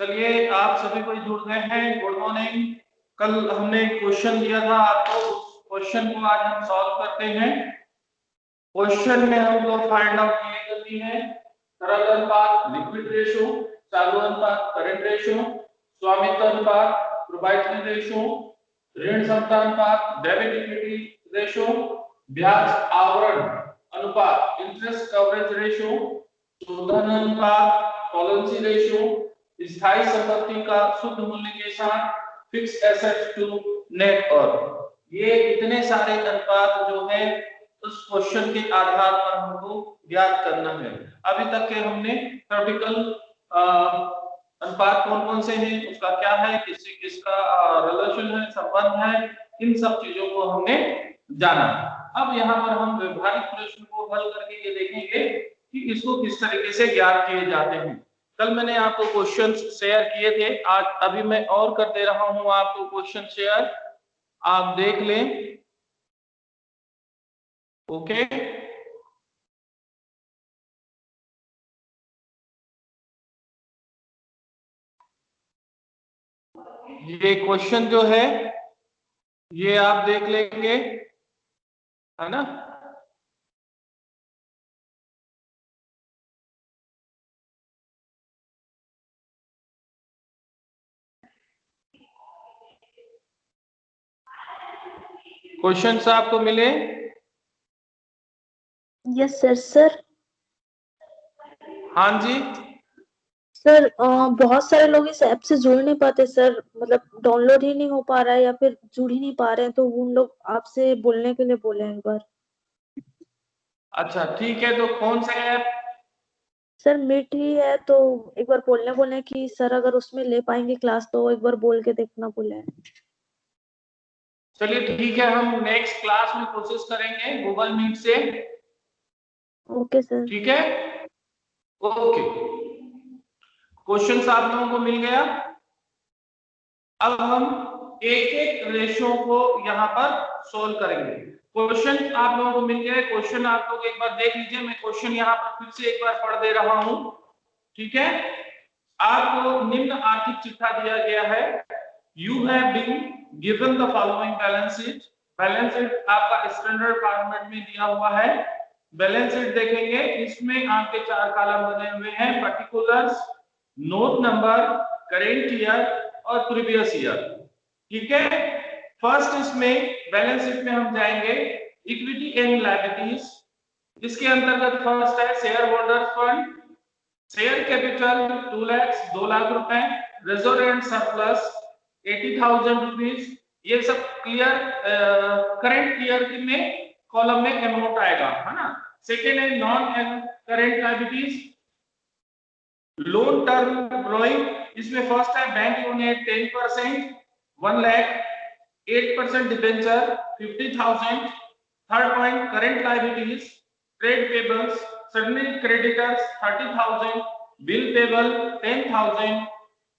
चलिए, आप सभी कोई जुड़ गए हैं। Good morning. कल हमने क्वेश्चन दिया था आपको, उस क्वेश्चन को आज हम सॉल्व करते हैं। क्वेश्चन में हम लोग फाइंड आउट ये करती है तरल अनुपात लिक्विड रेशो, चालू अनुपात करंट रेशो, स्वामित्व अनुपात प्रोप्राइटरी रेशो, ऋण क्षमता अनुपात डेबिट इक्विटी रेशो, ब्याज आवरण अनुपात इंटरेस्ट कवरेज रेशो, शोधन अनुपात सॉल्वेंसी रेशो, स्थायी संपत्ति का शुद्ध मूल्य के साथ fix assets to net worth. ये इतने सारे अनुपात जो है उस क्वेश्चन के आधार पर हमको ज्ञात करना है। अभी तक के हमने थ्योरेटिकल अनुपात कौन कौन से हैं, उसका क्या है, किससे किसका रिलेशन है, संबंध है, इन सब चीजों को हमने जाना। अब यहाँ पर हम व्यवहारिक प्रश्न को हल करके ये देखेंगे कि इसको किस तरीके से ज्ञात किए जाते हैं। कल मैंने आपको क्वेश्चन शेयर किए थे, आज अभी मैं और कर दे रहा हूं आपको क्वेश्चन शेयर, आप देख लें। ओके, ये क्वेश्चन जो है ये आप देख लेंगे, है ना। क्वेश्चंस आपको मिले? Yes sir. सर हाँ जी सर, बहुत सारे लोग इस ऐप से जुड़ नहीं पाते सर, मतलब डाउनलोड ही नहीं हो पा रहा है या फिर जुड़ ही नहीं पा रहे हैं, तो उन लोग आपसे बोलने के लिए बोले हैं एक बार। अच्छा ठीक है, तो कौन सा ऐप? सर मीट ही है, तो एक बार बोले कि सर अगर उसमें ले पाएंगे क्लास तो एक बार बोल के देखना बोले हैं। चलिए ठीक है, हम नेक्स्ट क्लास में कोशिश करेंगे गूगल मीट से। Okay sir. ठीक है, ओके। क्वेश्चंस आप लोगों को मिल गया। अब हम एक एक रेशो को यहाँ पर सोल्व करेंगे। क्वेश्चन आप लोगों को मिल गए, क्वेश्चन आप लोग एक बार देख लीजिए। मैं क्वेश्चन यहाँ पर फिर से एक बार पढ़ दे रहा हूँ, ठीक है। आपको निम्न आर्थिक चिट्ठा दिया गया है। You have been given the following balance sheet. Balance sheet आपका स्टैंडर्ड फॉर्मेट में दिया हुआ है। बैलेंस शीट देखेंगे, इसमें आपके 4 कॉलम बने हुए हैं, particulars, note number, current year और प्रीवियस ईयर। ठीक है, फर्स्ट इसमें बैलेंस शीट में हम जाएंगे इक्विटी एंड लायबिलिटीज। इसके अंतर्गत फर्स्ट है share holders fund, share capital 2 lakh रुपए, रिजर्व एंड सरप्लस 80,000 रुपीज। ये सब क्लियर करंट ईयर में कॉलम में अमाउंट आएगा, है ना। सेकेंड है non current liabilities, loan term ब्रोइंग। इसमें फर्स्ट है बैंक लोन है 10%, 1 lakh, 8% debenture 50,000। Third point current liabilities, trade payables, suddenly creditors 30,000, bill payable 10,000।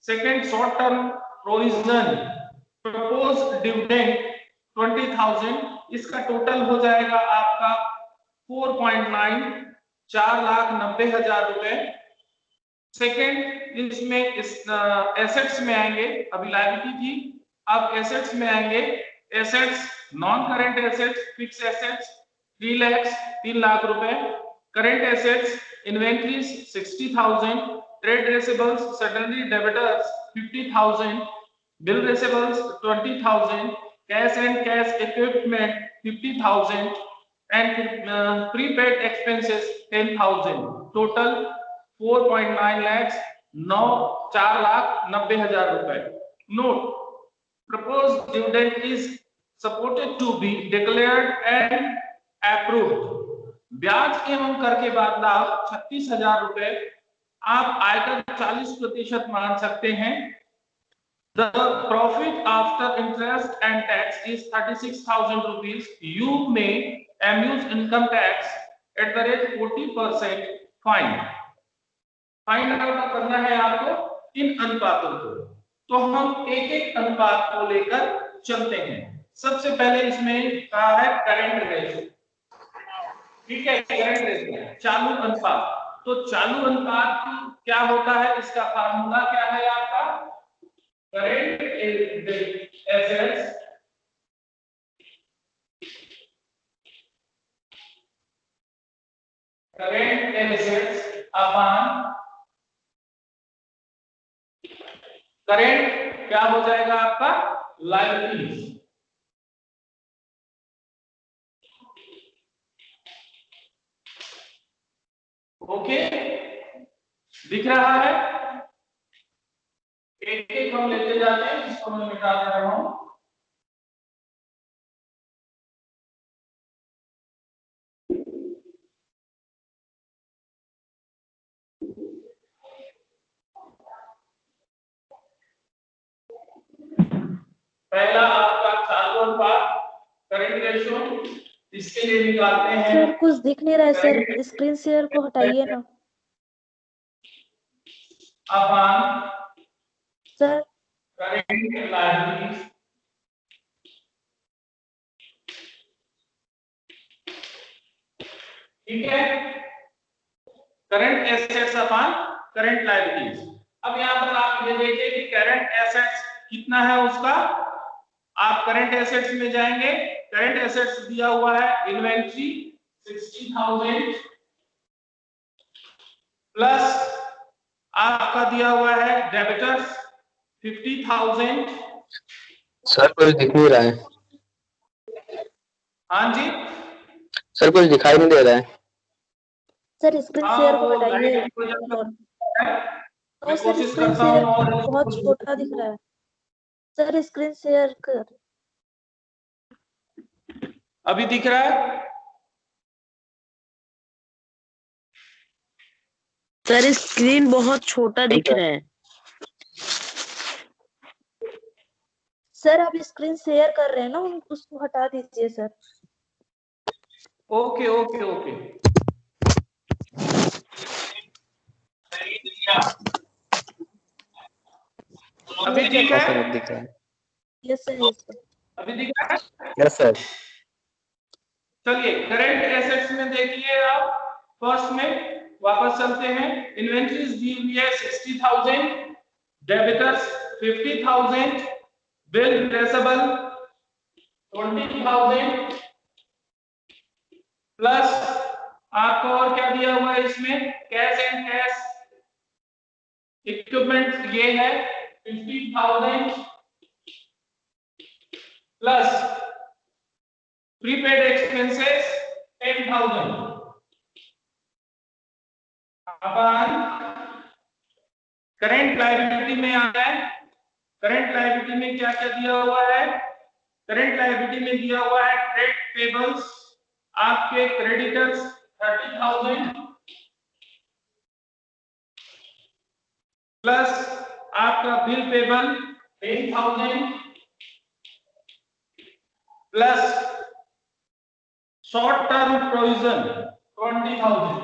Second short term provision, propose dividend 20,000। इसका टोटल हो जाएगा आपका 4.9, 4,90,000 रुपए। सेकेंड इसमें इस एसेट्स में आएंगे, अभी लायबिलिटी थी, अब एसेट्स में आएंगे। Assets non current assets, fixed assets 3 lakh रुपए, current assets inventories 60,000, trade receivables suddenly debtors 50,000, bill receivables 20,000, cash and cash equipment 50,000 and prepaid expenses 10,000। Total 4.9 lakhs, 4,90,000 रुपए। Note, proposed dividend is supported to be declared and approved। ब्याज एवं कर के बाद लाभ 36,000 रुपए, आप आयकर 40% मान सकते हैं। The profit after interest and tax is 36,000 rupees। You may amuse income tax at the rate 40%। Fine find out करना है आपको इन अनुपातों को। तो हम एक एक अनुपात को लेकर चलते हैं। सबसे पहले इसमें कहा है करंट रेशियो, ठीक है, करंट रेशियो चालू अनुपात। तो चालू अनुपात क्या होता है, इसका फार्मूला क्या है आपका, current assets upon करंट क्या हो जाएगा आपका लायबिलिटीज। ओके, दिख रहा है? एक एक हम लेते जाते हैं, इसको मैं मिटा दे रहा हूं। पहला आपका चालू अनुपात करंट रेशियो, इसके लिए निकालते हैं। सर कुछ दिख नहीं रहा है सर, स्क्रीन शेयर को हटाइए ना अपॉन सर। Current liabilities. ठीक है, current assets upon current liabilities. अब यहां पर आप ये देखिए कि करंट एसेट्स कितना है उसका। आप करंट एसेट्स में जाएंगे, करंट एसेट्स दिया हुआ है इन्वेंट्री 60,000 प्लस आपका दिया हुआ है डेबिटर्स 50,000। सर कुछ दिख नहीं रहा है। हाँ जी सर कुछ दिखाई नहीं दे रहा है। सर स्क्रीन शेयर को हटाइए। तो सर कोशिश स्क्रीन करता शेयर हूं और बहुत छोटा दिख रहा है सर, स्क्रीन शेयर कर। अभी दिख रहा है? सर स्क्रीन बहुत छोटा दिख रहा है। सर आप स्क्रीन शेयर कर रहे हैं ना, उसको हटा दीजिए सर। ओके ओके ओके, अभी ठीक है? सर अब दिख रहा है। Yes sir, yes sir. अभी दिख रहा है? Yes sir. चलिए करंट एसेट्स में देखिए आप, फर्स्ट में वापस चलते हैं। इन्वेंटरीज दी हुई है 60,000, डेबिटर्स 50,000, बिल ट्रेसेबल 20,000 प्लस आपको और क्या दिया हुआ है इसमें, कैश एंड कैश इक्विपमेंट ये है 50,000 प्लस प्रीपेड एक्सपेंसेस 10,000 अपन करंट लायबिलिटी में आ जाए। करंट लायबिलिटी में क्या क्या दिया हुआ है? करंट लायबिलिटी में दिया हुआ है ट्रेड पेबल्स, आपके क्रेडिटर्स 30,000 प्लस आपका bill payable 10,000 plus short term provision 20,000।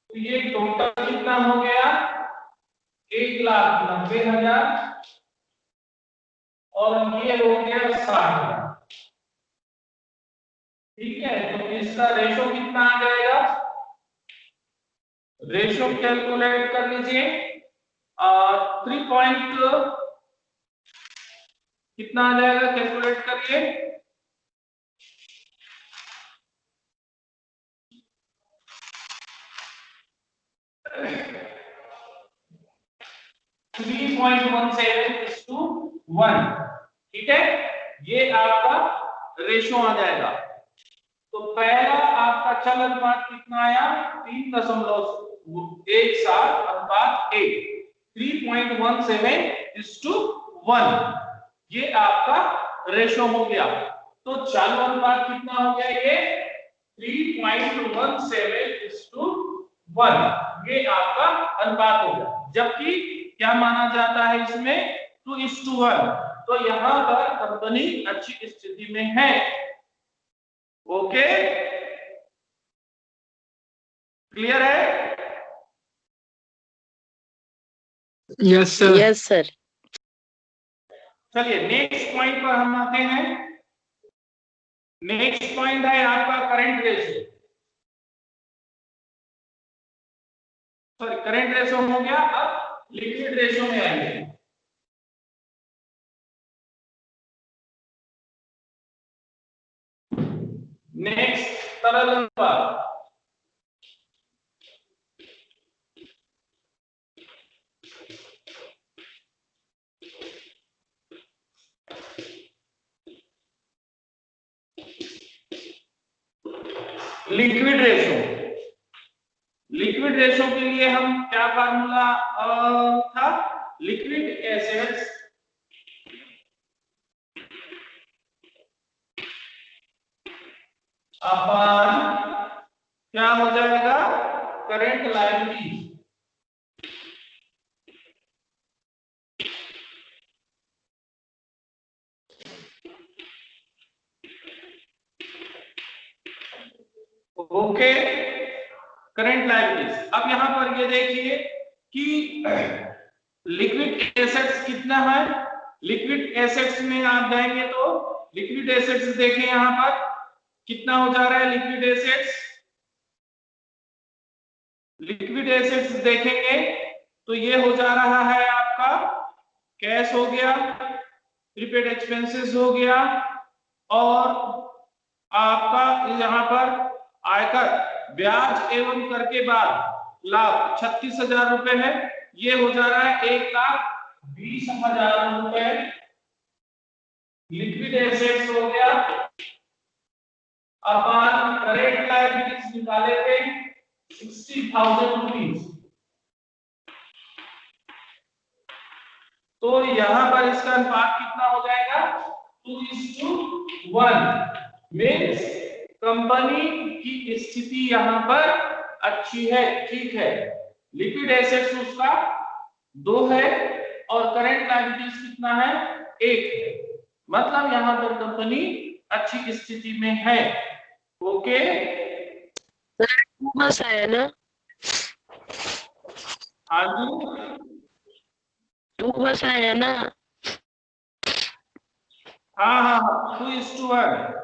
तो ये टोटल कितना हो गया? 1,90,000 और ये हो गया 60,000। ठीक है, तो इसका रेशो कितना आ जाएगा? रेशो कैलकुलेट कर लीजिए। 3 पॉइंट कितना आ जाएगा, कैलकुलेट करिए। 3.17:1। ठीक है, ये आपका रेशो आ जाएगा। तो पहला आपका चल अनुपात कितना आया? 3.17:1, 3.17:1। ये आपका रेशो हो गया। तो चालू अनुपात कितना हो गया? ये 3.17:1, ये आपका अनुपात हो गया। जबकि क्या माना जाता है इसमें? 2:1। तो यहां पर कंपनी अच्छी स्थिति में है। ओके, क्लियर है? Yes sir. Yes sir. चलिए नेक्स्ट पॉइंट पर हम आते हैं। नेक्स्ट पॉइंट है आपका current ratio. Sorry, current ratio हो गया। अब लिक्विड रेशो में आएंगे। नेक्स्ट तरल अनुपात। लिक्विड रेशो, लिक्विड रेशो के लिए हम क्या फार्मूला था, लिक्विड एसिड्स अपन क्या हो जाएगा, current liability. Okay, current liabilities. अब यहां पर ये देखिए कि लिक्विड एसेट्स कितना है। लिक्विड एसेट्स में आप जाएंगे तो लिक्विड एसेट्स देखें यहां पर कितना हो जा रहा है। लिक्विड एसेट्स, लिक्विड एसेट्स देखेंगे तो ये हो जा रहा है आपका कैश हो गया, प्रीपेड एक्सपेंसेस हो गया, और आपका यहां पर आयकर ब्याज एवं कर के बाद लाभ 36,000 रुपए है। ये हो जा रहा है 1,20,000 रुपए। लिक्विड एसेट्स हो गया। अपन करेंट लायबिलिटीज निकाले थे 60,000 रुपीज। तो यहां पर इसका अनुपात कितना हो जाएगा, 2:1। मीन्स कंपनी की स्थिति यहां पर अच्छी है, ठीक है। लिक्विड एसेट्स उसका 2 है और करंट लायबिलिटीज कितना है, 1 है। मतलब यहां पर कंपनी अच्छी स्थिति में है। ओके, बस आया ना, हाँ जी, 2 बस आया ना। हाँ हाँ 2:1।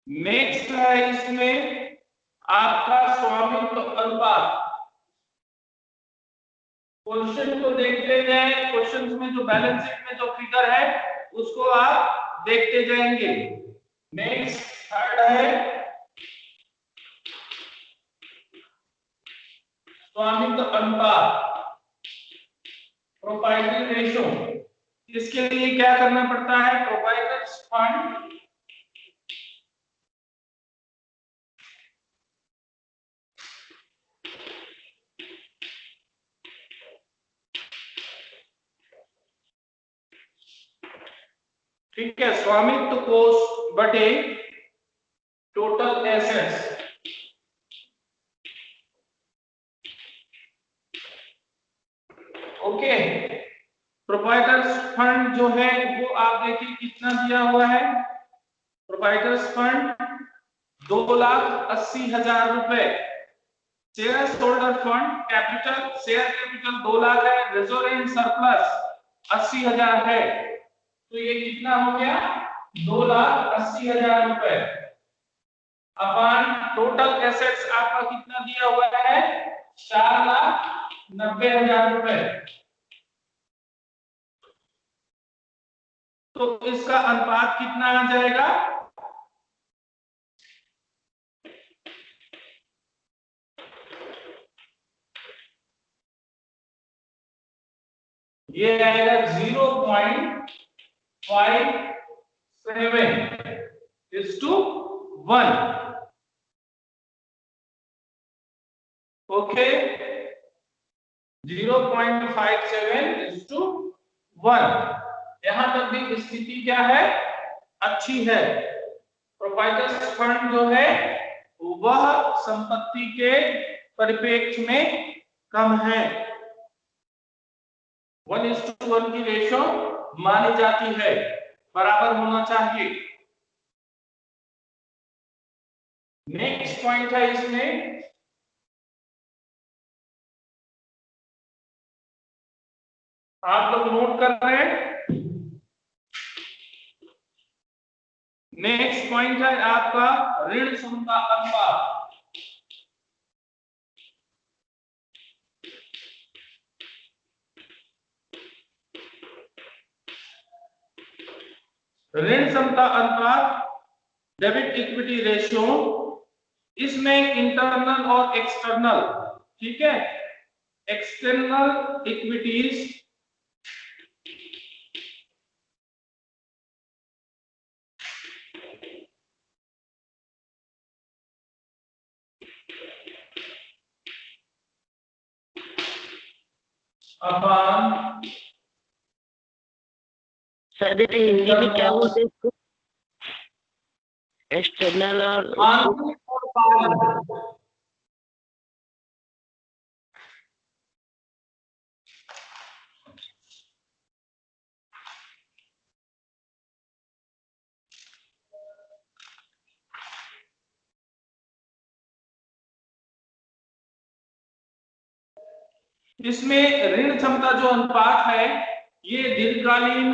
नेक्स्ट है इसमें आपका स्वामित्व अनुपात। क्वेश्चन को देखते जाए, क्वेश्चन में जो बैलेंस शीट में जो फिगर है उसको आप देखते जाएंगे। नेक्स्ट थर्ड है स्वामित्व अनुपात, प्रोप्राइटरी रेशो। इसके लिए क्या करना पड़ता है, प्रोप्राइटर्स फंड ठीक है, स्वामित्व कोष बटे total assets. Okay, proprietors fund जो है वो आप देखिए कितना दिया हुआ है। प्रोप्राइटर्स फंड 2,80,000 रुपए। Share holder fund capital, share capital 2 lakh है। रिजर्व एंड सरप्लस 80,000 है। तो ये कितना हो गया, 2,80,000 रुपए। अपन टोटल एसेट्स आपका कितना दिया हुआ है, 4,90,000 रुपए। तो इसका अनुपात कितना आ जाएगा, ये आएगा 0.57:1। ओके, 0.57:1। यहां तक भी स्थिति क्या है, अच्छी है। प्रोप्राइटर्स फंड जो है वह संपत्ति के परिप्रेक्ष्य में कम है। 1:1 की रेशो मानी जाती है, बराबर होना चाहिए। नेक्स्ट पॉइंट है इसमें आप लोग नोट कर रहे हैं, पॉइंट है आपका ऋण क्षमता अनुपात। ऋण क्षमता अनुपात, डेबिट इक्विटी रेशियो, इसमें इंटरनल और एक्सटर्नल, ठीक है, external equities upon sir Hindi में क्या बोलते हैं इसको? एक्सटर्नल और आंतरिक और बाह्य। इसमें ऋण क्षमता जो अनुपात है ये दीर्घकालीन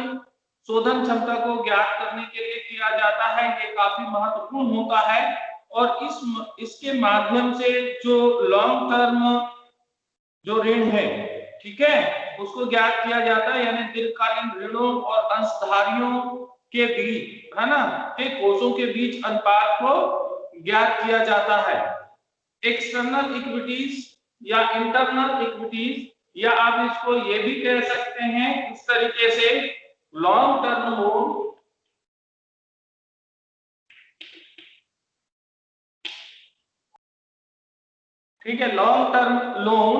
शोधन क्षमता को ज्ञात करने के लिए किया जाता है। ये काफी महत्वपूर्ण होता है और इसके माध्यम से जो लॉन्ग टर्म जो ऋण है, ठीक है, उसको ज्ञात किया जाता है, यानी दीर्घकालीन ऋणों और अंशधारियों के बीच, है ना, के कोषों के बीच अनुपात को ज्ञात किया जाता है। एक्सटर्नल इक्विटीज या इंटरनल इक्विटीज, या आप इसको ये भी कह सकते हैं इस तरीके से, लॉन्ग टर्म लोन ठीक है, लॉन्ग टर्म लोन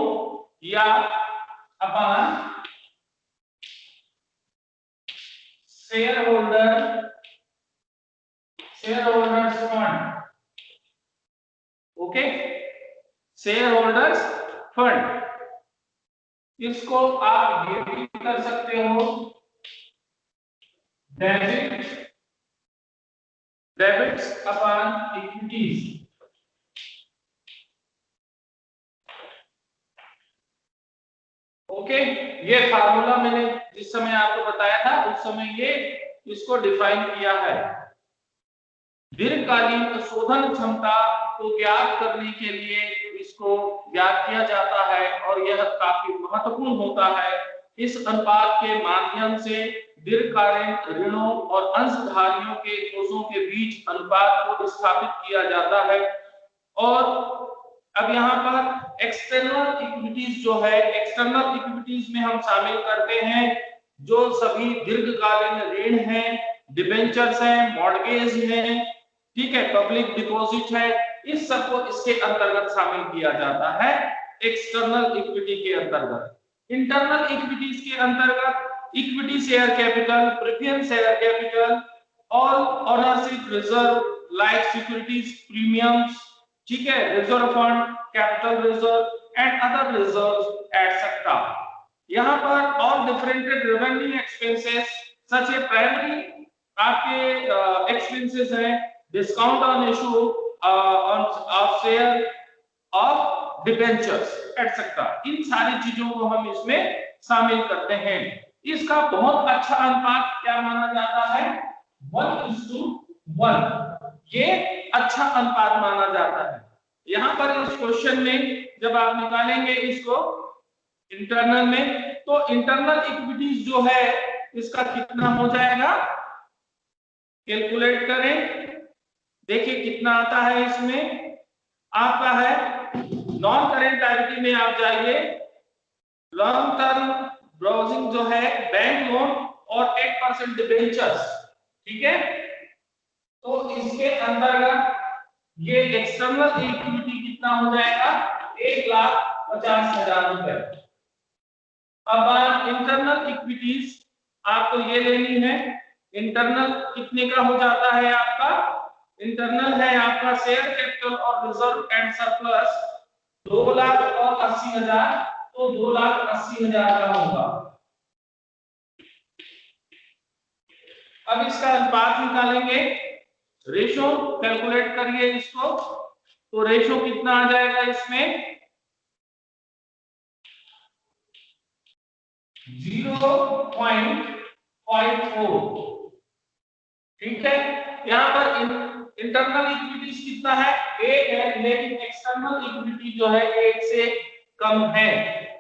या अपन share holders fund, okay, share holders fund, इसको आप ये भी कर सकते हो डेबिट्स अपॉन इक्विटीज। ओके, ये फार्मूला मैंने जिस समय आपको बताया था उस समय ये इसको डिफाइन किया है। दीर्घकालीन शोधन क्षमता को ज्ञात करने के लिए इसको ज्ञात किया जाता है और यह काफी महत्वपूर्ण होता है। इस अनुपात के माध्यम से दीर्घकालीन ऋणों और अंशधारियों के कोषों के बीच अनुपात को स्थापित किया जाता है। और अब यहाँ पर एक्सटर्नल इक्विटीज जो है, एक्सटर्नल इक्विटीज में हम शामिल करते हैं जो सभी दीर्घकालीन ऋण हैं, डिबेंचर्स हैं, मॉर्गेज हैं, ठीक है, पब्लिक डिपॉजिट है, इस सबको इसके अंतर्गत शामिल किया जाता है एक्सटर्नल इक्विटी के अंतर्गत। इंटरनल इक्विटीज के अंतर्गत equity share capital, preference share capital, all ownership reserve like securities premiums, ठीक है, reserve fund, capital reserve and other reserves etcetera. यहाँ पर all deferred revenue expenses such a primary आपके expenses हैं, discount on issue of share of debentures etcetera, इन सारी चीजों को हम इसमें शामिल करते हैं। इसका बहुत अच्छा अनुपात क्या माना जाता है? 1:1, ये अच्छा अनुपात माना जाता है। यहाँ पर इस क्वेश्चन में जब आप निकालेंगे इसको इंटरनल में, तो इंटरनल इक्विटीज जो है इसका कितना हो जाएगा, कैलकुलेट करें, देखिए कितना आता है। इसमें आपका है नॉन करेंट लायबिलिटी में आप जाइए, लॉन्ग टर्म ब्राउजिंग जो है बैंक लोन और 8% डिबेंचर्स, ठीक है, तो इसके अंतर्गत ये एक्सटर्नल इक्विटी कितना हो जाएगा, 1,50,000 रुपए। अब इंटरनल इक्विटीज आपको ये लेनी है, इंटरनल कितने का हो जाता है आपका, इंटरनल है आपका शेयर कैपिटल और रिजर्व एंड सरप्लस 2,80,000, तो 2,80,000 का होगा। अब इसका अनुपात निकालेंगे, रेशो कैलकुलेट करिए इसको, तो रेशो कितना आ जाएगा इसमें 0.54, ठीक है, यहाँ पर इंटरनल इक्विटीज कितना है, 1 है, लेकिन एक्सटर्नल इक्विटी जो है 1 से कम है।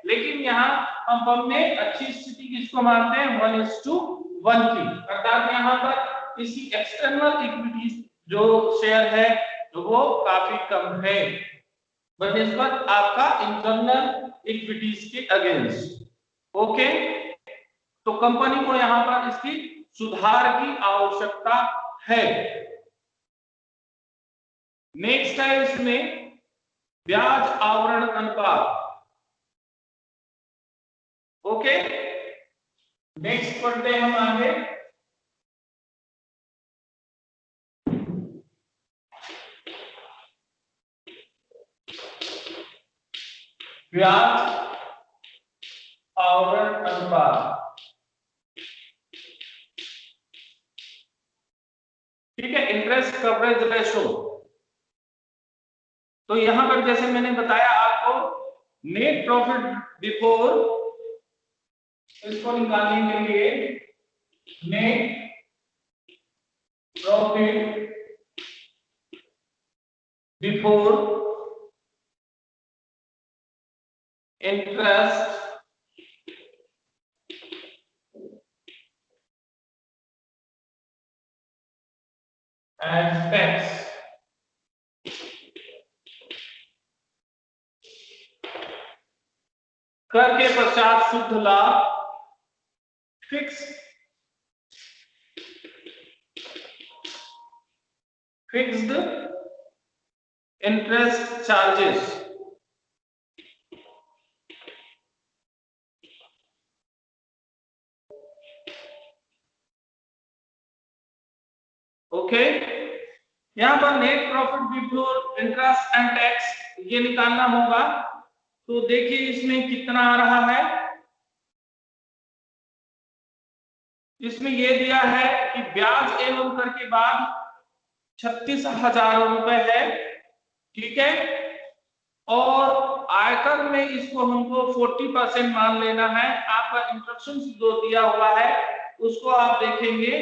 लेकिन यहाँ हम फर्म में अच्छी स्थिति किसको मानते हैं, 1:1 की, अर्थात यहाँ पर इसकी एक्सटर्नल इक्विटीज जो शेयर है वो काफी कम है बनिस्बत आपका इंटरनल इक्विटीज के अगेंस्ट। ओके, तो कंपनी को यहां पर इसकी सुधार की आवश्यकता है। नेक्स्ट है इसमें ब्याज आवरण अनुपात। ओके, नेक्स्ट पढ़ते हैं हम आगे। ब्याज आवरण अनुपात, ठीक है, इंटरेस्ट कवरेज रेशो। तो यहां पर जैसे मैंने बताया आपको, नेट प्रॉफिट बिफोर, इसको निकालने के लिए net profit before interest and tax, कर के पश्चात शुद्ध लाभ, फिक्स्ड इंटरेस्ट चार्जेस, ओके। यहां पर net profit before interest and tax ये निकालना होगा। तो देखिए इसमें कितना आ रहा है, इसमें ये दिया है कि ब्याज एवं कर के बाद 36,000 रुपए है, ठीक है, और आयकर में इसको हमको 40% मान लेना है। आपका इंस्ट्रक्शन जो दिया हुआ है उसको आप देखेंगे,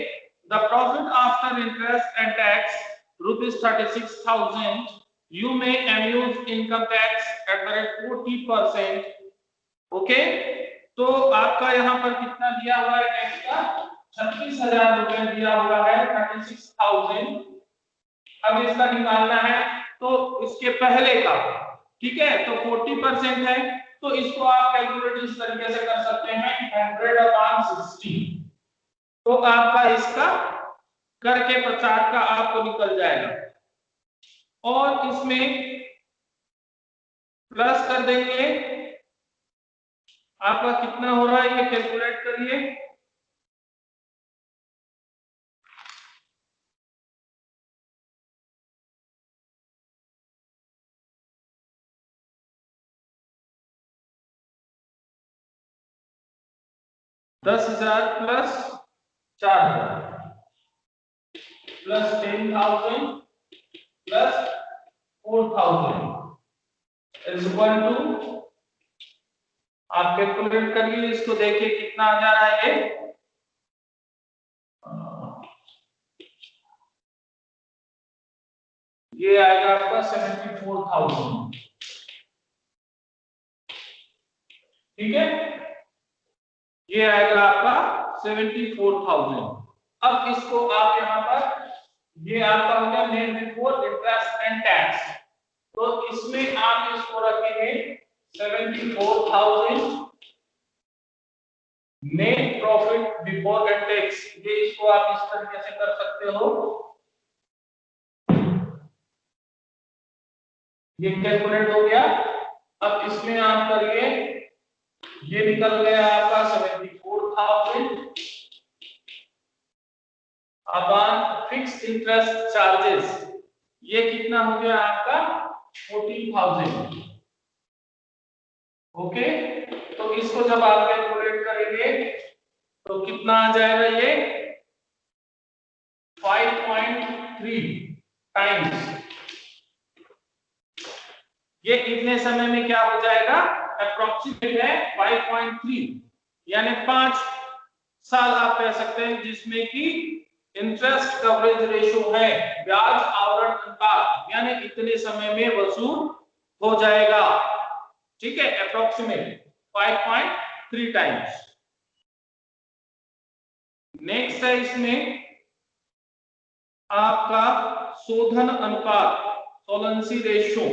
the profit after interest and tax ₹36,000, you may अम्यूज income tax at the rate 40%। Okay, तो आपका यहाँ पर कितना दिया हुआ है टैक्स का, 36,000 रुपए दिया हुआ है, 36,000। अब इसका निकालना है तो इसके पहले का, ठीक है, तो 40% है, तो इसको आप कैलकुलेट इस तरीके से कर सकते हैं 100/60। तो आपका इसका कर के पश्चात का आपको निकल जाएगा और इसमें प्लस कर देंगे। आपका कितना हो रहा है ये कैलकुलेट करिए, $10,000 plus 4,000 plus 10,000 plus 4,000 is equal to, आप कैलकुलेट करिए इसको, देखिए कितना आ जा रहा है ये आएगा आपका 74,000, ठीक है, ये आएगा आपका 74,000। अब इसको आप यहाँ पर, ये आपका हो गया net before interest and tax, तो इसमें आप इसको रखेंगे 74,000 नेट प्रॉफिट बिफोर टैक्स। ये इसको आप इस तरीके से कर सकते हो, ये कैलकुलेट हो गया। अब इसमें आप करिए, ये निकल गया आपका 74,000 अपॉन फिक्स्ड इंटरेस्ट चार्जेस, ये कितना हो गया आपका 14,000। ओके, तो इसको जब आप कैलकुलेट करेंगे तो कितना आ जाएगा, ये 5.3 टाइम्स, ये कितने समय में क्या हो जाएगा, अप्रोक्सीमेट है 5.3, यानी 5 साल आप कह सकते हैं, जिसमें कि इंटरेस्ट कवरेज रेशियो है, ब्याज आवरण अनुपात, यानी इतने समय में वसूल हो जाएगा। ठीक है, अप्रोक्सीमेट 5.3 टाइम्स। नेक्स्ट है इसमें आपका शोधन अनुपात, सोलेंसी रेशियो।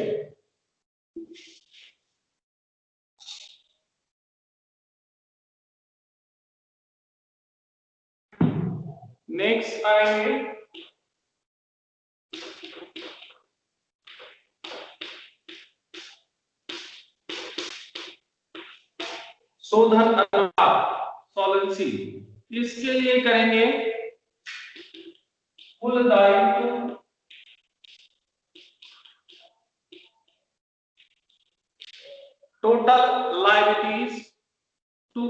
नेक्स्ट आएंगे शोधन अनुपात, सोलेंसी। इसके लिए करेंगे कुल दायित्व टोटल लायबिलिटीज टू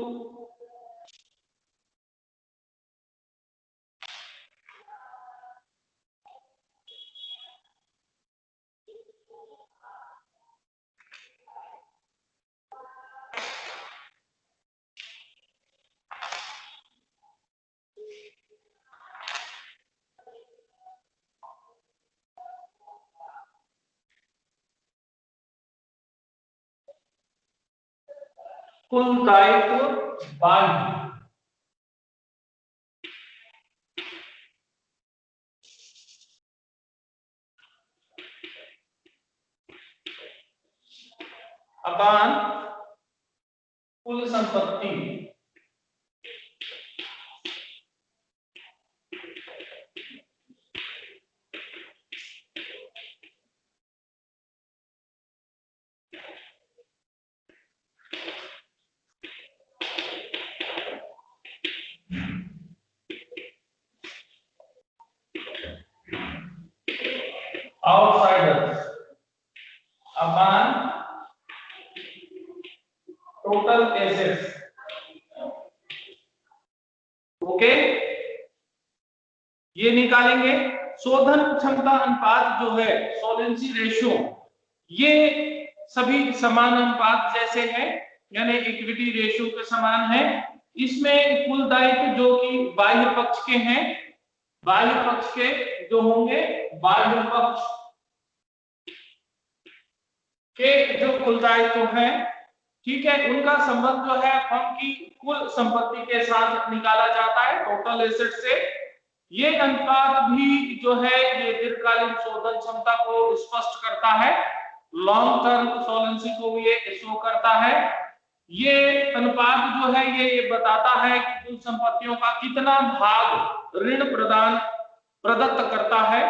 कुल दायित्व बाह्य अपान कुल संपत्ति आउटसाइडर्स अपान टोटल एसेट्स। ओके, ये निकालेंगे। शोधन क्षमता अनुपात जो है, सोलेंसी रेशियो, ये सभी समान अनुपात जैसे है, यानी इक्विटी रेशियो के समान है। इसमें कुल दायित्व जो कि बाह्य पक्ष के हैं, बाह्य पक्ष के जो होंगे, बाह्य पक्ष के जो कुल दायित्व है, ठीक है, उनका संबंध जो है फर्म की कुल संपत्ति के साथ निकाला जाता है, टोटल एसेट से। ये अनुपात भी जो है ये दीर्घकालीन शोधन क्षमता को स्पष्ट करता है, लॉन्ग टर्म सोलेंसी को भी ये शो करता है। ये अनुपात जो है ये बताता है कि कुल संपत्तियों का कितना भाग ऋण प्रदत्त करता है।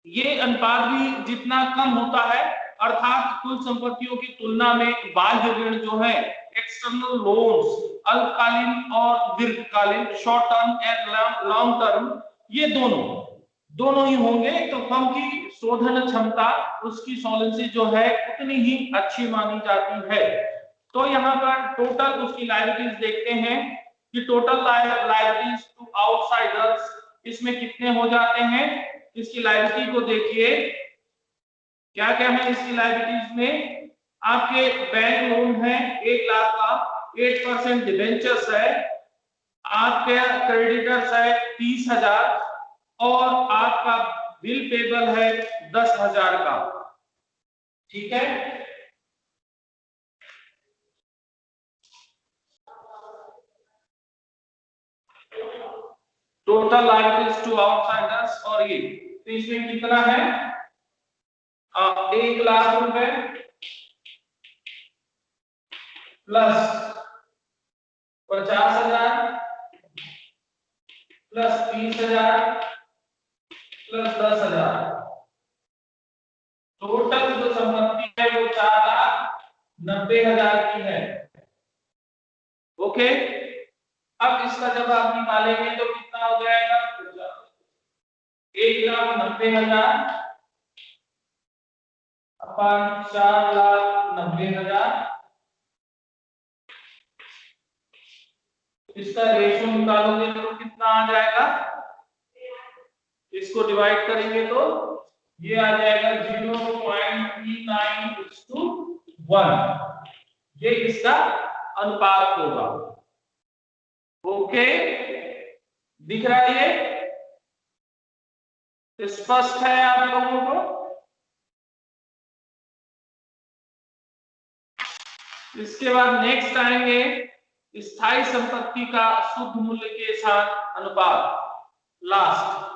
ये अनुपात भी जितना कम होता है, अर्थात कुल संपत्तियों की तुलना में बाह्य ऋण जो है, एक्सटर्नल लोन्स, अल्पकालीन और दीर्घकालीन, short term and long term, ये दोनों ही होंगे, तो फर्म की शोधन क्षमता, उसकी सोलेंसी जो है उतनी ही अच्छी मानी जाती है। तो यहाँ पर टोटल उसकी लायबिलिटीज देखते हैं कि टोटल लायबिलिटीज टू आउटसाइडर्स इसमें कितने हो जाते हैं। इसकी लायबिलिटी को देखिए, क्या क्या है इसकी लायबिलिटीज में। आपके बैंक लोन है 1 लाख का, 8% डिबेंचर्स है, आपके क्रेडिटर्स है 30,000 और आपका बिल पेबल है 10,000 का। ठीक है, टोटल लायबिलिटीज टू आउटसाइडर्स, और ये तो इसमें कितना है, 1 लाख रुपए प्लस 50,000 प्लस 30,000 प्लस 10,000, टोटल जो संपत्ति है वो 4,90,000 की है। ओके, अब इसका जब आप निकालेंगे तो कितना हो जाएगा, 1,90,000 अपन 4,90,000। इसका रेशियो निकालोगे तो कितना आ जाएगा, इसको डिवाइड करेंगे तो ये आ जाएगा 0.39:1, ये इसका अनुपात होगा। ओके, दिख रहा है ये। स्पष्ट है आप लोगों को? इसके बाद नेक्स्ट आएंगे स्थायी संपत्ति का शुद्ध मूल्य के साथ अनुपात, लास्ट।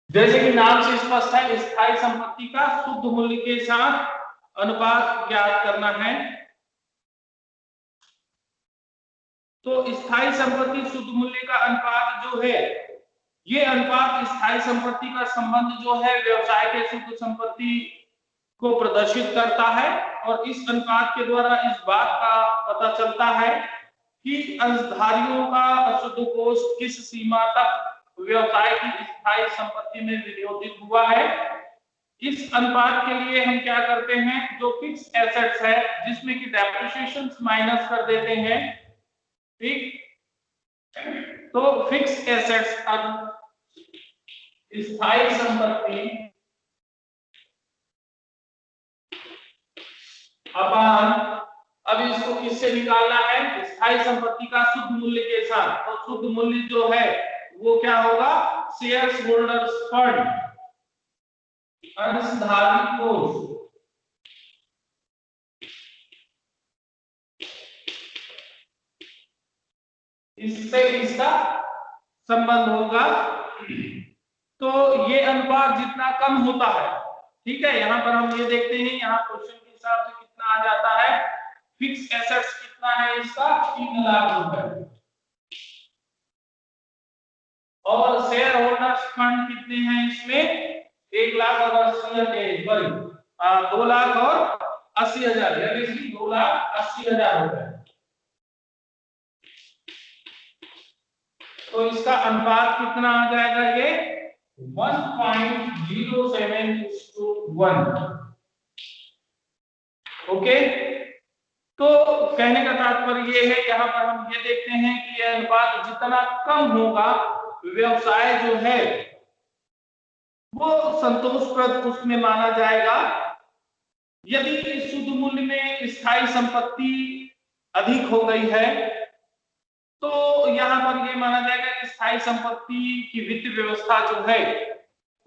जैसे कि नाम से स्पष्ट है, स्थायी संपत्ति का शुद्ध मूल्य के साथ अनुपात ज्ञात करना है। तो स्थायी संपत्ति शुद्ध मूल्य का अनुपात जो है, ये अनुपात स्थायी संपत्ति का संबंध जो है व्यवसाय के शुद्ध संपत्ति को प्रदर्शित करता है, और इस अनुपात के द्वारा इस बात का पता चलता है कि अंशधारियों का अशुद्ध कोष किस सीमा तक व्यवसाय की स्थायी संपत्ति में विनियोजित हुआ है। इस अनुपात के लिए हम क्या करते हैं, जो फिक्स एसेट्स है जिसमें कि डेप्रिसिएशन माइनस कर देते हैं, ठीक। तो फिक्स एसेट्स स्थायी संपत्ति अपन, अब इसको किससे निकालना है, स्थायी संपत्ति का शुद्ध मूल्य के साथ। तो शुद्ध मूल्य जो है वो क्या होगा, शेयर्स होल्डर्स फंड, अंशधारी कोष, इससे इसका संबंध होगा। तो ये अनुपात जितना कम होता है, ठीक है, यहां पर हम ये देखते हैं, यहाँ क्वेश्चन के हिसाब से कितना आ जाता है, फिक्स एसेट्स कितना है इसका, 3 लाख रुपए, और शेयर होल्डर्स फंड कितने हैं इसमें, 1,80,000, 2,80,000, यानी 2,80,000 रुपए। तो इसका अनुपात कितना आ जाएगा, ये 1.07:1। ओके, तो कहने का तात्पर्य ये है, यहाँ पर हम ये देखते हैं कि यह अनुपात जितना कम होगा, व्यवसाय जो है वो संतोषप्रद उसमें माना जाएगा। यदि शुद्ध मूल्य में स्थायी संपत्ति अधिक हो गई है, तो यहाँ पर ये माना जाएगा कि स्थायी संपत्ति की वित्त व्यवस्था जो है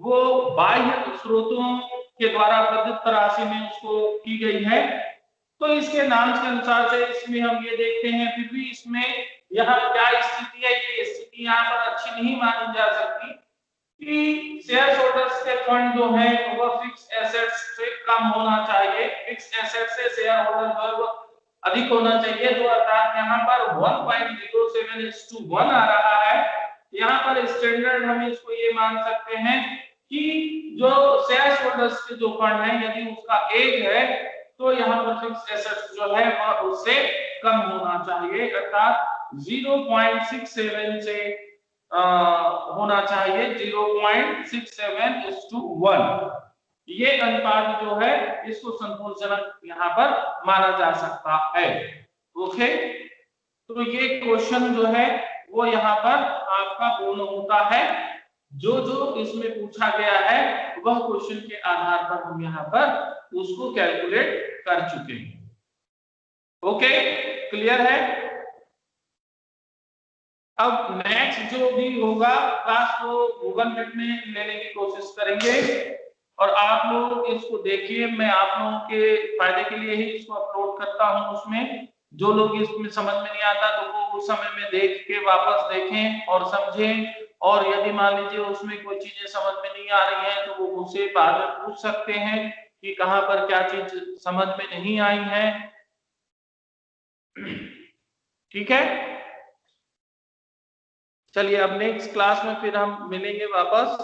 वो बाह्य स्रोतों के द्वारा प्रदत्त राशि में उसको की गई है। तो इसके नाम के अनुसार से इसमें हम ये देखते हैं, फिर भी इसमें यहाँ क्या स्थिति है, ये स्थिति यहाँ पर अच्छी नहीं मानी जा सकती कि शेयर होल्डर्स के फंड जो है वो फिक्स एसेट्स से कम होना चाहिए, फिक्स एसेट से शेयर होल्डर अधिक होना चाहिए। तो अर्थात यहाँ पर 1.07:1 आ रहा है। यहाँ पर स्टैंडर्ड हम इसको ये मान सकते हैं कि जो शेयर होल्डर्स के जो फंड है, यदि उसका 1 है, तो यहाँ पर फिक्स एसेट्स जो है वह उससे कम होना चाहिए, अर्थात 0.67 से होना चाहिए, 0.67:1। ये अनुपात जो है इसको संतोषजनक यहाँ पर माना जा सकता है। ओके, तो ये क्वेश्चन जो है वो यहाँ पर आपका पूर्ण होता है। जो जो इसमें पूछा गया है वह क्वेश्चन के आधार पर हम यहाँ पर उसको कैलकुलेट कर चुके हैं। ओके, क्लियर है। अब नेक्स्ट जो भी होगा क्लास को गूगल मीट में लेने की कोशिश करेंगे, और आप लोग इसको देखिए। मैं आप लोगों के फायदे के लिए ही इसको अपलोड करता हूं। उसमें जो लोग इसमें समझ में नहीं आता तो वो उस समय में देख के वापस देखें और समझें, और यदि मान लीजिए उसमें कोई चीजें समझ में नहीं आ रही हैं तो वो मुझसे बाद में पूछ सकते हैं कि कहाँ पर क्या चीज समझ में नहीं आई है। ठीक है, चलिए अब नेक्स्ट क्लास में फिर हम मिलेंगे वापस।